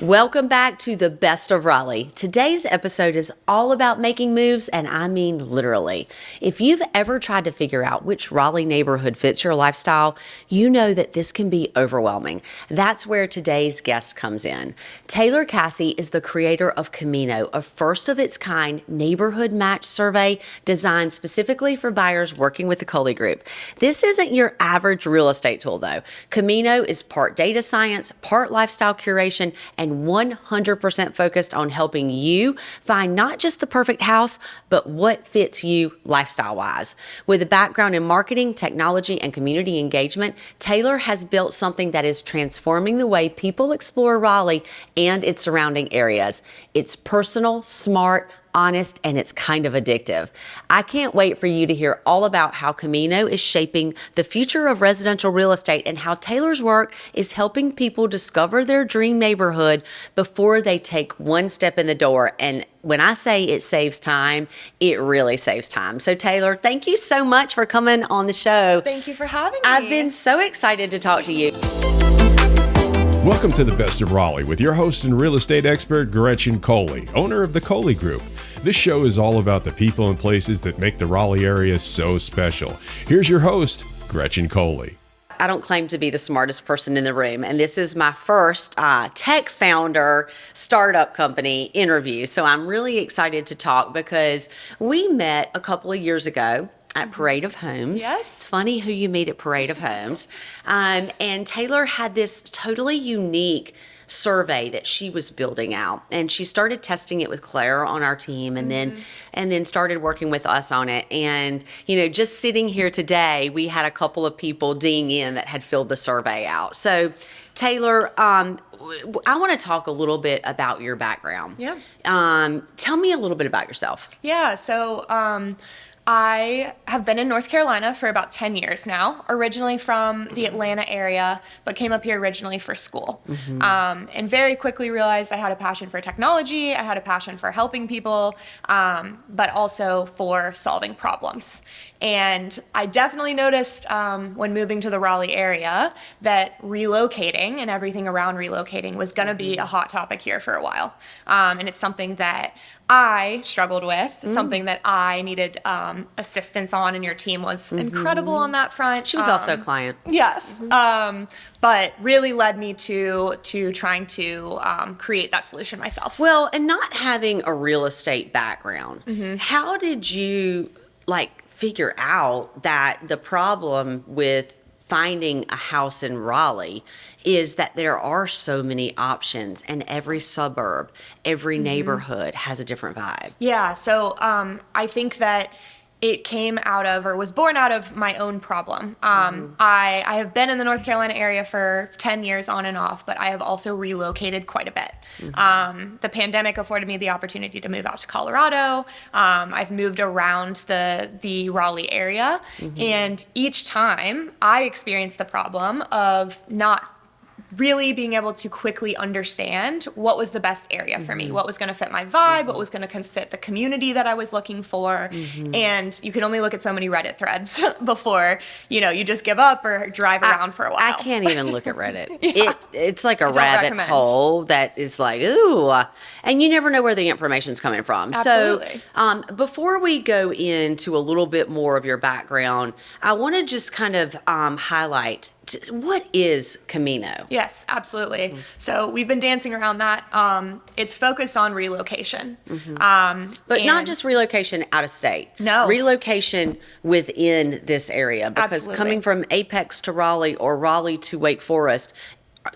Welcome back to the Best of Raleigh. Today's episode is all about making moves, and I mean literally. If you've ever tried to figure out which Raleigh neighborhood fits your lifestyle, you know that this can be overwhelming. That's where today's guest comes in. Taylor Cassie is the creator of Kahmino, a first-of-its-kind neighborhood match survey designed specifically for buyers working with the Coley Group. This isn't your average real estate tool, though. Kahmino is part data science, part lifestyle curation, and 100% focused on helping you find not just the perfect house, but what fits you lifestyle-wise. With a background in marketing, technology, and community engagement, Taylor has built something that is transforming the way people explore Raleigh and its surrounding areas. It's personal, smart, honest, and it's kind of addictive. I can't wait for you to hear all about how Kahmino is shaping the future of residential real estate and how Taylor's work is helping people discover their dream neighborhood before they take one step in the door. And when I say it saves time, it really saves time. So Taylor, thank you so much for coming on the show. Thank you for having me. I've been so excited to talk to you. Welcome to the Best of Raleigh with your host and real estate expert, Gretchen Coley, owner of the Coley Group. This show is all about the people and places that make the Raleigh area so special. Here's your host, Gretchen Coley. I don't claim to be the smartest person in the room, and this is my first tech founder startup company interview. So I'm really excited to talk because we met a couple of years ago at Parade of Homes. Yes. It's funny who you meet at Parade of Homes. And Taylor had this totally unique survey that she was building out, and she started testing it with Claire on our team, and then started working with us on it. And just sitting here today, we had a couple of people ding in that had filled the survey out. So Taylor, I want to talk a little bit about your background. Yeah. Tell me a little bit about yourself. Yeah, so I have been in North Carolina for about 10 years now, originally from the Atlanta area, but came up here originally for school. And very quickly realized I had a passion for technology, I had a passion for helping people, but also for solving problems. And I definitely noticed when moving to the Raleigh area that relocating and everything around relocating was going to be a hot topic here for a while. And it's something that I struggled with, something that I needed assistance on, and your team was incredible on that front. She was also a client. Yes. But really led me to trying to create that solution myself. Well, and not having a real estate background, how did you figure out that the problem with finding a house in Raleigh is that there are so many options, and every suburb, every neighborhood has a different vibe? Yeah, so I think that it came out of, or was born out of, my own problem. I have been in the North Carolina area for 10 years on and off, but I have also relocated quite a bit. The pandemic afforded me the opportunity to move out to Colorado. I've moved around the Raleigh area, and each time I experienced the problem of not really being able to quickly understand what was the best area for me, what was going to fit my vibe, what was going to fit the community that I was looking for. And you can only look at so many Reddit threads before, you just give up or drive around for a while. I can't even look at Reddit. It's like a rabbit hole that is like, ooh, and you never know where the information's coming from. Absolutely. So before we go into a little bit more of your background, I want to just kind of highlight what is Kahmino? Yes, absolutely. So we've been dancing around that. It's focused on relocation. But not just relocation out of state. No. Relocation within this area. Because coming from Apex to Raleigh or Raleigh to Wake Forest,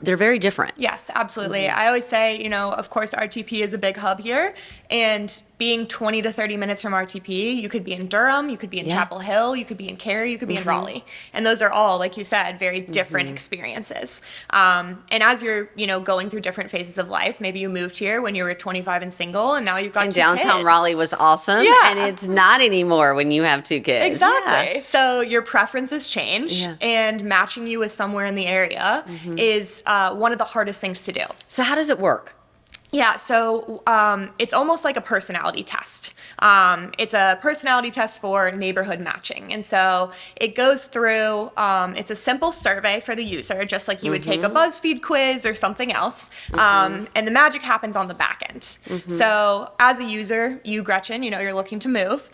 they're very different. Yes, absolutely. I always say, of course, RTP is a big hub here. And being 20 to 30 minutes from RTP, you could be in Durham, you could be in Chapel Hill, you could be in Cary, you could be in Raleigh. And those are all, like you said, very different experiences. And as you're, going through different phases of life, maybe you moved here when you were 25 and single, and now you've got 2 downtown kids. Raleigh was awesome. Yeah. And it's not anymore when you have 2 kids. Exactly. Yeah. So your preferences change, and matching you with somewhere in the area is one of the hardest things to do. So how does it work? Yeah, so it's almost like a personality test. It's a personality test for neighborhood matching. And so it goes through, it's a simple survey for the user, just like you would take a BuzzFeed quiz or something else. And the magic happens on the back end. So as a user, you, Gretchen, you're looking to move,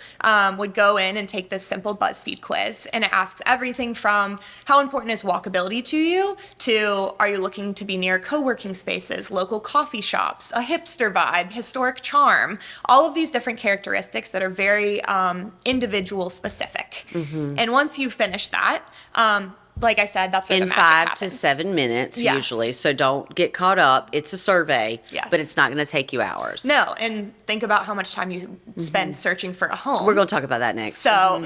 would go in and take this simple BuzzFeed quiz. And it asks everything from how important is walkability to you, to are you looking to be near co-working spaces, local coffee shops, a hipster vibe, historic charm, all of these different characteristics that are very individual specific. And once you finish that, like I said, that's where the In magic 5 happens. to 7 minutes, Yes. usually. So don't get caught up. It's a survey, Yes. but it's not going to take you hours. No, and think about how much time you spend searching for a home. We're going to talk about that next. So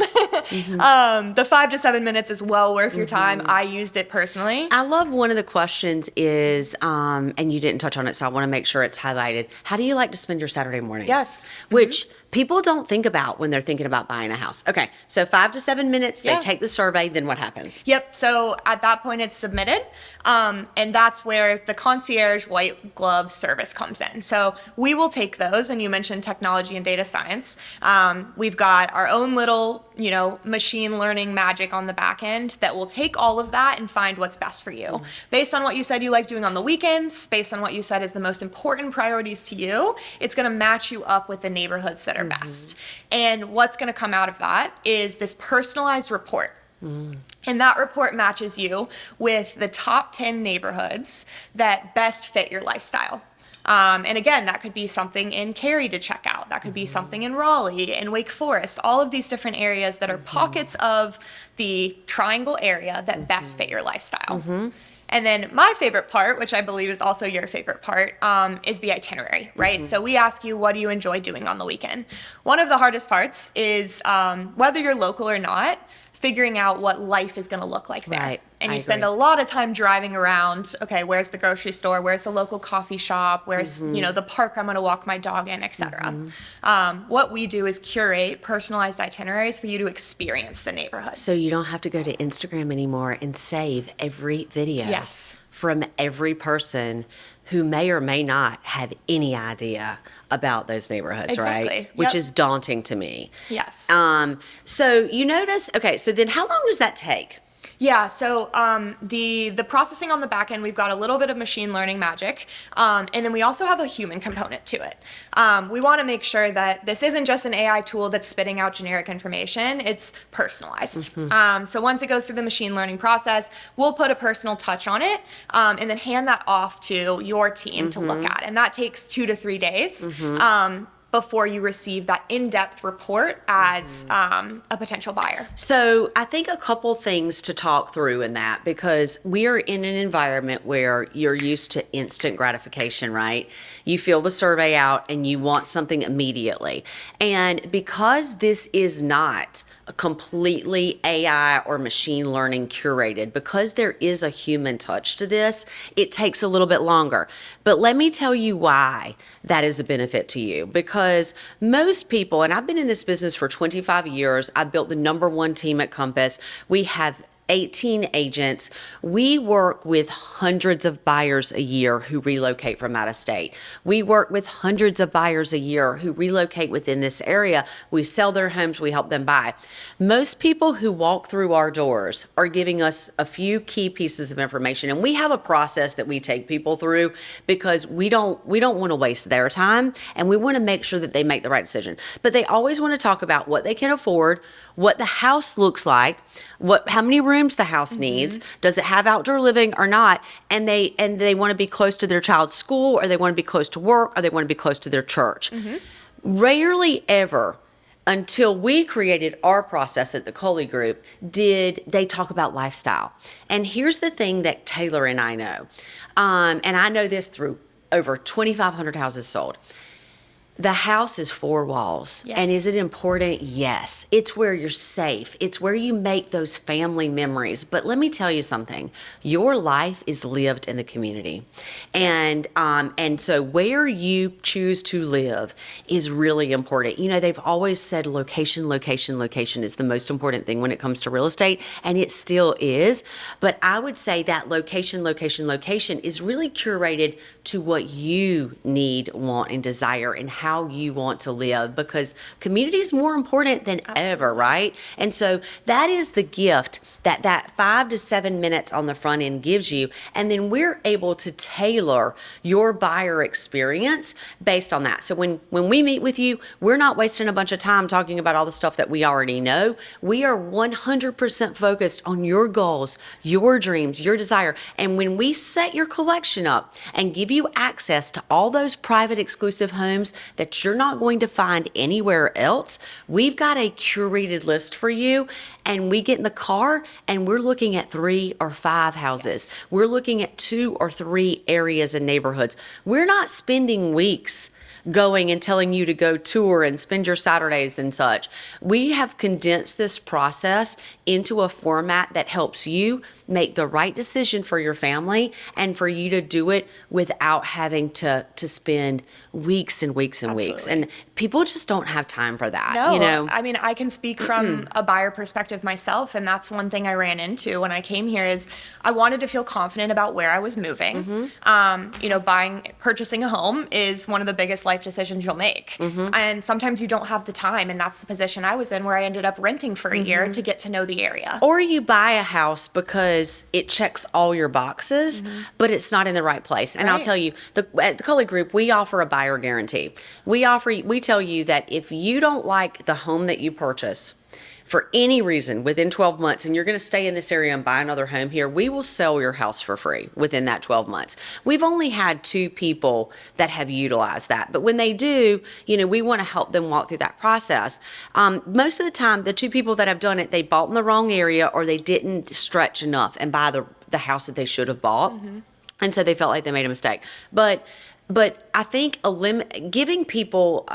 the 5 to 7 minutes is well worth your time. I used it personally. I love one of the questions is, and you didn't touch on it, so I want to make sure it's highlighted. How do you like to spend your Saturday mornings? Yes. Which people don't think about when they're thinking about buying a house. Okay, so 5 to 7 minutes, Yeah. they take the survey, then what happens? Yep. So at that point, it's submitted. And that's where the concierge white glove service comes in. So we will take those. And you mentioned technology and data science. We've got our own little, machine learning magic on the back end that will take all of that and find what's best for you. Based on what you said you like doing on the weekends, based on what you said is the most important priorities to you, it's going to match you up with the neighborhoods that are best. And what's going to come out of that is this personalized report. And that report matches you with the top 10 neighborhoods that best fit your lifestyle. And again, that could be something in Cary to check out. That could be something in Raleigh, in Wake Forest, all of these different areas that are pockets of the triangle area that best fit your lifestyle. And then my favorite part, which I believe is also your favorite part, is the itinerary, right? So we ask you, what do you enjoy doing on the weekend? One of the hardest parts is whether you're local or not, figuring out what life is going to look like there. Right. And I you spend agree. a lot of time driving around, okay, where's the grocery store? Where's the local coffee shop? Where's, the park I'm going to walk my dog in, etc. What we do is curate personalized itineraries for you to experience the neighborhood. So you don't have to go to Instagram anymore and save every video Yes. from every person who may or may not have any idea about those neighborhoods, Exactly. right? Which Yep. is daunting to me. Yes. So you notice, okay, so then how long does that take? Yeah, so the processing on the back end, we've got a little bit of machine learning magic, and then we also have a human component to it. We want to make sure that this isn't just an AI tool that's spitting out generic information, it's personalized. So once it goes through the machine learning process, we'll put a personal touch on it, and then hand that off to your team to look at. And that takes 2 to 3 days. Before you receive that in-depth report as a potential buyer. So I think a couple things to talk through in that, because we are in an environment where you're used to instant gratification, right? You fill the survey out and you want something immediately. And because this is not completely AI or machine learning curated, because there is a human touch to this, it takes a little bit longer. But let me tell you why that is a benefit to you. Because most people, and I've been in this business for 25 years, I built the #1 team at Compass. We have 18 agents. We work with hundreds of buyers a year who relocate from out of state. We work with hundreds of buyers a year who relocate within this area. We sell their homes, we help them buy. Most people who walk through our doors are giving us a few key pieces of information, and we have a process that we take people through because we don't want to waste their time, and we want to make sure that they make the right decision. But they always want to talk about what they can afford, what the house looks like, how many rooms the house needs, does it have outdoor living or not, and they want to be close to their child's school, or they want to be close to work, or they want to be close to their church. Rarely ever, until we created our process at the Coley Group, did they talk about lifestyle. And here's the thing that Taylor and I know, and I know this through over 2,500 houses sold. The house is four walls. Yes. And is it important? Yes. It's where you're safe. It's where you make those family memories. But let me tell you something. Your life is lived in the community. And so where you choose to live is really important. You know, they've always said location, location, location is the most important thing when it comes to real estate, and it still is. But I would say that location, location, location is really curated to what you need, want, and desire, and how you want to live, because community is more important than ever, right? And so that is the gift that 5 to 7 minutes on the front end gives you. And then we're able to tailor your buyer experience based on that. So when we meet with you, we're not wasting a bunch of time talking about all the stuff that we already know. We are 100% focused on your goals, your dreams, your desire. And when we set your collection up and give you access to all those private exclusive homes that you're not going to find anywhere else, we've got a curated list for you. And we get in the car and we're looking at 3 or 5 houses. Yes. We're looking at 2 or 3 areas and neighborhoods. We're not spending weeks going and telling you to go tour and spend your Saturdays and such. We have condensed this process into a format that helps you make the right decision for your family and for you to do it without having to spend weeks and weeks and Absolutely. weeks. And people just don't have time for that. No, You know? I mean, I can speak from a buyer perspective myself, and that's one thing I ran into when I came here is I wanted to feel confident about where I was moving. You know, purchasing a home is one of the biggest life decisions you'll make. And sometimes you don't have the time, and that's the position I was in where I ended up renting for a year to get to know the area. Or you buy a house because it checks all your boxes, but it's not in the right place. And I'll Right. tell you, at the Coley Group, we offer a buyer guarantee. We tell you that if you don't like the home that you purchase for any reason within 12 months and you're going to stay in this area and buy another home here, we will sell your house for free within that 12 months. We've only had 2 people that have utilized that. But when they do, you know, we want to help them walk through that process. Most of the time, the 2 people that have done it, they bought in the wrong area or they didn't stretch enough and buy the house that they should have bought. And so they felt like they made a mistake. But I think giving people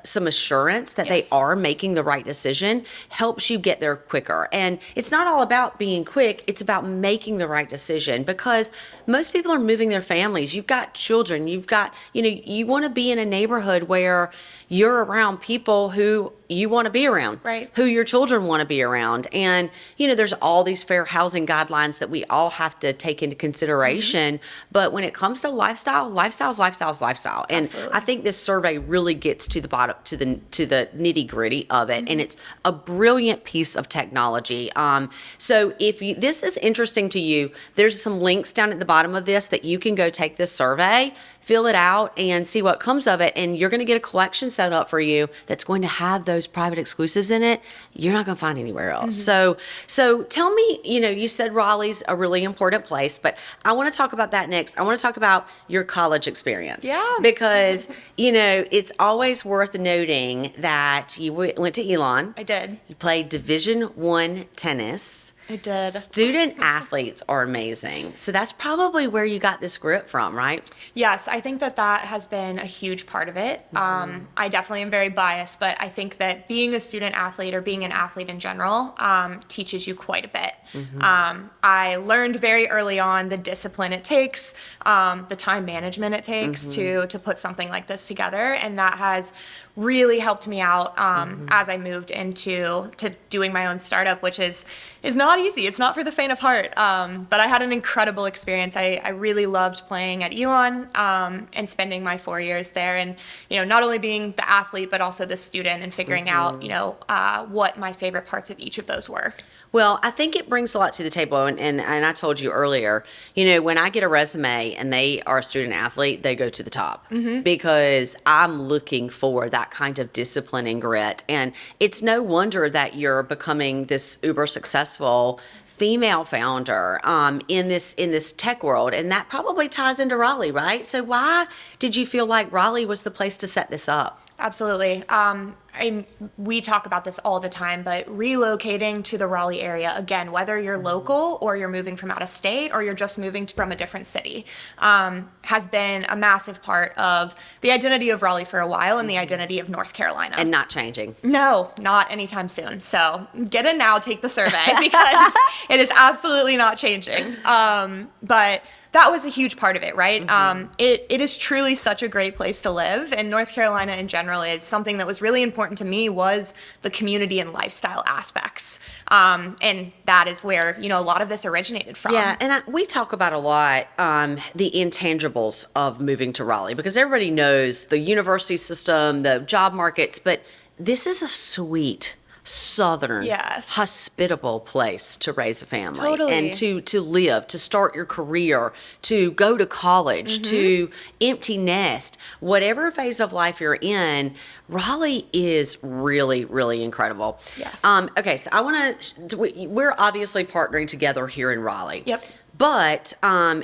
some assurance that Yes. they are making the right decision helps you get there quicker. And it's not all about being quick. It's about making the right decision, because most people are moving their families. You've got children. You've got, you know, you want to be in a neighborhood where you're around people who you want to be around, Right. who your children want to be around. And, you know, there's all these fair housing guidelines that we all have to take into consideration. But when it comes to lifestyle is lifestyle. And Absolutely. I think this survey really gets to the bottom, to the nitty gritty of it. And it's a brilliant piece of technology. So if this is interesting to you, there's some links down at the bottom of this that you can go take this survey, fill it out, and see what comes of it. And you're going to get a collection set up for you that's going to have those private exclusives in it you're not going to find anywhere else. So tell me, you know, you said Raleigh's a really important place, but I want to talk about that next. I want to talk about your college experience. Yeah. Because, you know, it's always worth noting that you went to Elon. I did. You played Division I tennis. I did. Student athletes are amazing. So that's probably where you got this grit from, right? Yes, I think that has been a huge part of it. I definitely am very biased, but I think that being a student athlete or being an athlete in general teaches you quite a bit. I learned very early on the discipline it takes, the time management it takes to put something like this together, and that has really helped me out as I moved into doing my own startup, which is not easy. It's not for the faint of heart. But I had an incredible experience. I really loved playing at Elon and spending my 4 years there, and you know, not only being the athlete but also the student and figuring out, you know, what my favorite parts of each of those were. Well, I think it brings a lot to the table. And I told you earlier, you know, when I get a resume and they are a student athlete, they go to the top because I'm looking for that kind of discipline and grit. And it's no wonder that you're becoming this uber successful female founder in this tech world. And that probably ties into Raleigh, right? So why did you feel like Raleigh was the place to set this up? Absolutely. we talk about this all the time, but relocating to the Raleigh area, again, whether you're local or you're moving from out of state or you're just moving from a different city, has been a massive part of the identity of Raleigh for a while and the identity of North Carolina. And not changing. No, not anytime soon. So get in now, take the survey, because it is absolutely not changing. But that was a huge part of it, right? It is truly such a great place to live, and North Carolina in general is something that was really important to me was the community and lifestyle aspects. And that is where, a lot of this originated from. Yeah, and we talk about a lot the intangibles of moving to Raleigh, because everybody knows the university system, the job markets, but this is a sweet, southern, hospitable place to raise a family. Totally. And to live, to start your career, to go to college, to empty nest, whatever phase of life you're in. Raleigh is really, really incredible. Yes. Okay, so I want to. We're obviously partnering together here in Raleigh. Yep. But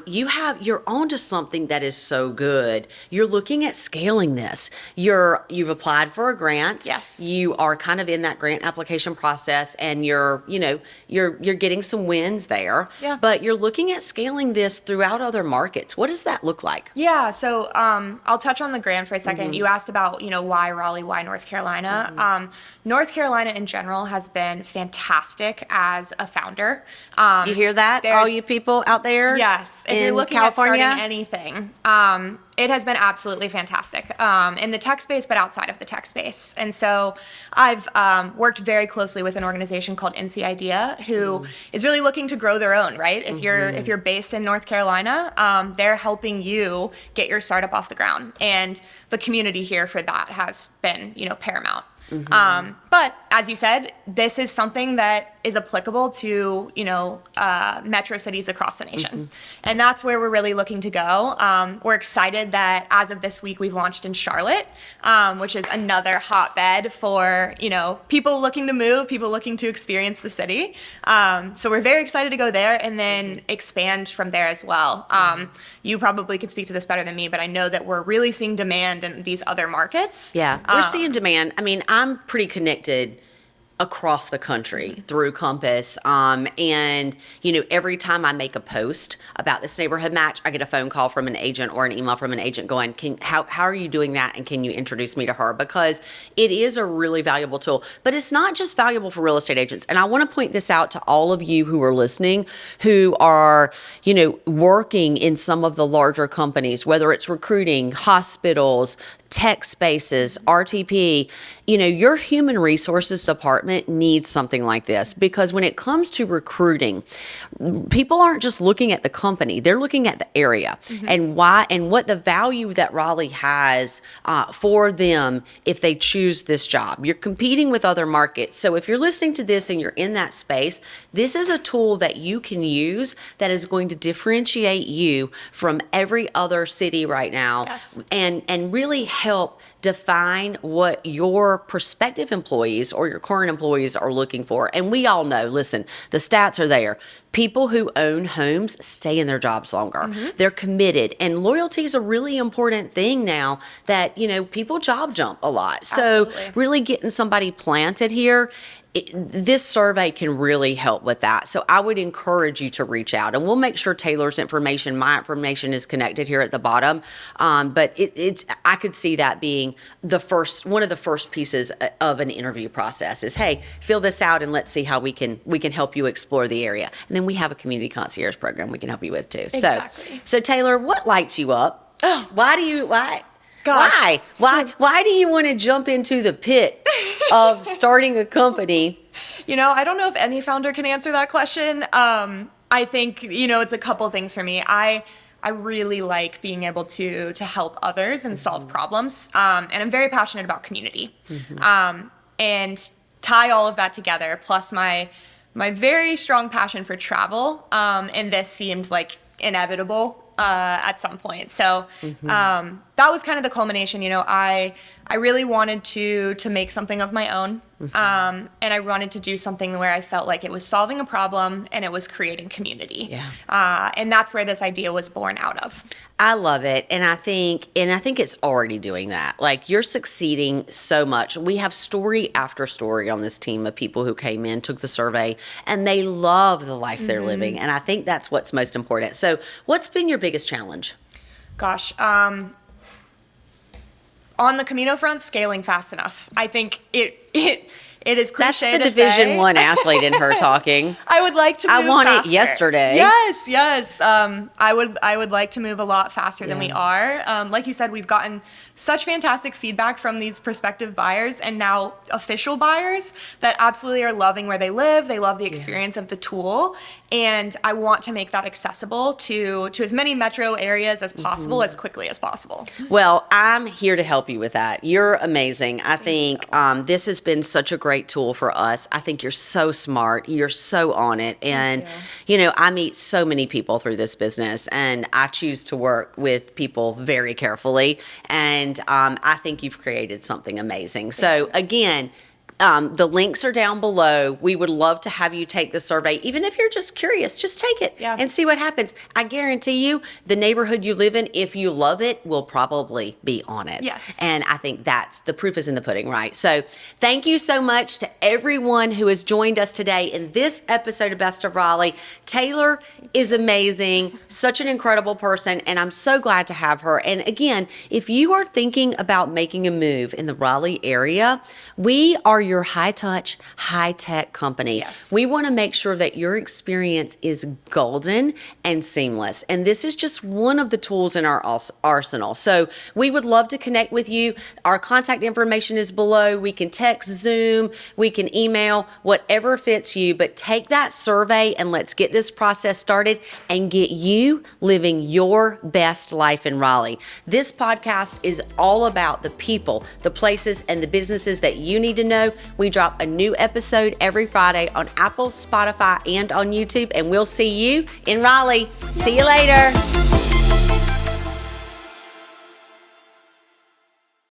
you're onto something that is so good. You're looking at scaling this. You've applied for a grant. Yes. You are kind of in that grant application process, and you're getting some wins there. Yeah. But you're looking at scaling this throughout other markets. What does that look like? Yeah, so I'll touch on the grant for a second. You asked about, why Raleigh, why North Carolina. North Carolina in general has been fantastic as a founder. You hear that, all you people out there? Yes, if you're looking California? at starting anything, it has been absolutely fantastic in the tech space, but outside of the tech space. And so I've worked very closely with an organization called NC Idea, who is really looking to grow their own, right? If you're based in North Carolina, they're helping you get your startup off the ground. And the community here for that has been, paramount. But as you said, this is something that is applicable to, metro cities across the nation. And that's where we're really looking to go. We're excited that as of this week, we've launched in Charlotte, which is another hotbed for, people looking to move, people looking to experience the city. So we're very excited to go there and then expand from there as well. You probably could speak to this better than me, but I know that we're really seeing demand in these other markets. Yeah, we're seeing demand. I mean, I'm pretty connected across the country through Compass. And, every time I make a post about this neighborhood match, I get a phone call from an agent or an email from an agent going, how are you doing that? And can you introduce me to her? Because it is a really valuable tool. But it's not just valuable for real estate agents. And I want to point this out to all of you who are listening, who are, working in some of the larger companies, whether it's recruiting, hospitals, tech spaces, RTP, your human resources department needs something like this, because when it comes to recruiting, people aren't just looking at the company, they're looking at the area and why and what the value that Raleigh has for them if they choose this job. You're competing with other markets. So if you're listening to this and you're in that space, this is a tool that you can use that is going to differentiate you from every other city right now. Yes. And really help define what your prospective employees or your current employees are looking for. And we all know, listen, the stats are there. People who own homes stay in their jobs longer. They're committed. And loyalty is a really important thing now that, people job jump a lot. So Absolutely. Really getting somebody planted here, this survey can really help with that. So I would encourage you to reach out, and we'll make sure Taylor's information, my information, is connected here at the bottom. But I could see that being one of the first pieces of an interview process is, hey, fill this out and let's see how we can help you explore the area. And then we have a community concierge program we can help you with too. Exactly. So Taylor, what lights you up? Why? Gosh. Why do you want to jump into the pit of starting a company? I don't know if any founder can answer that question. I think, it's a couple things for me. I really like being able to help others and solve problems. And I'm very passionate about community. And tie all of that together, plus my very strong passion for travel. And this seemed like inevitable at some point. So that was kind of the culmination. I really wanted to make something of my own. and I wanted to do something where I felt like it was solving a problem and it was creating community. And that's where this idea was born out of. I love it. And I think it's already doing that. Like, you're succeeding so much. We have story after story on this team of people who came in, took the survey, and they love the life they're living. And I think that's what's most important. So what's been your biggest challenge? Gosh, on the Kahmino front, scaling fast enough. I think it is cliche That's the to Division say. One athlete in her talking. I would like to move I want faster. it yesterday. Yes. I would like to move a lot faster than we are. Like you said, we've gotten such fantastic feedback from these prospective buyers and now official buyers that absolutely are loving where they live. They love the experience of the tool. And I want to make that accessible to as many metro areas as possible, as quickly as possible. Well, I'm here to help you with that. You're amazing. I think this has been such a great tool for us. I think you're so smart. You're so on it. And, you know, I meet so many people through this business, and I choose to work with people very carefully. And I think you've created something amazing. So, again, the links are down below. We would love to have you take the survey. Even if you're just curious, just take it and see what happens. I guarantee you, the neighborhood you live in, if you love it, will probably be on it. Yes. And I think that's the proof is in the pudding, right? So thank you so much to everyone who has joined us today in this episode of Best of Raleigh. Taylor is amazing, such an incredible person, and I'm so glad to have her. And again, if you are thinking about making a move in the Raleigh area, we are your high-touch, high-tech company. Yes. We want to make sure that your experience is golden and seamless. And this is just one of the tools in our arsenal. So we would love to connect with you. Our contact information is below. We can text, Zoom, we can email, whatever fits you. But take that survey and let's get this process started and get you living your best life in Raleigh. This podcast is all about the people, the places, and the businesses that you need to know. We drop a new episode every Friday on Apple, Spotify, and on YouTube, and we'll see you in Raleigh. See you later.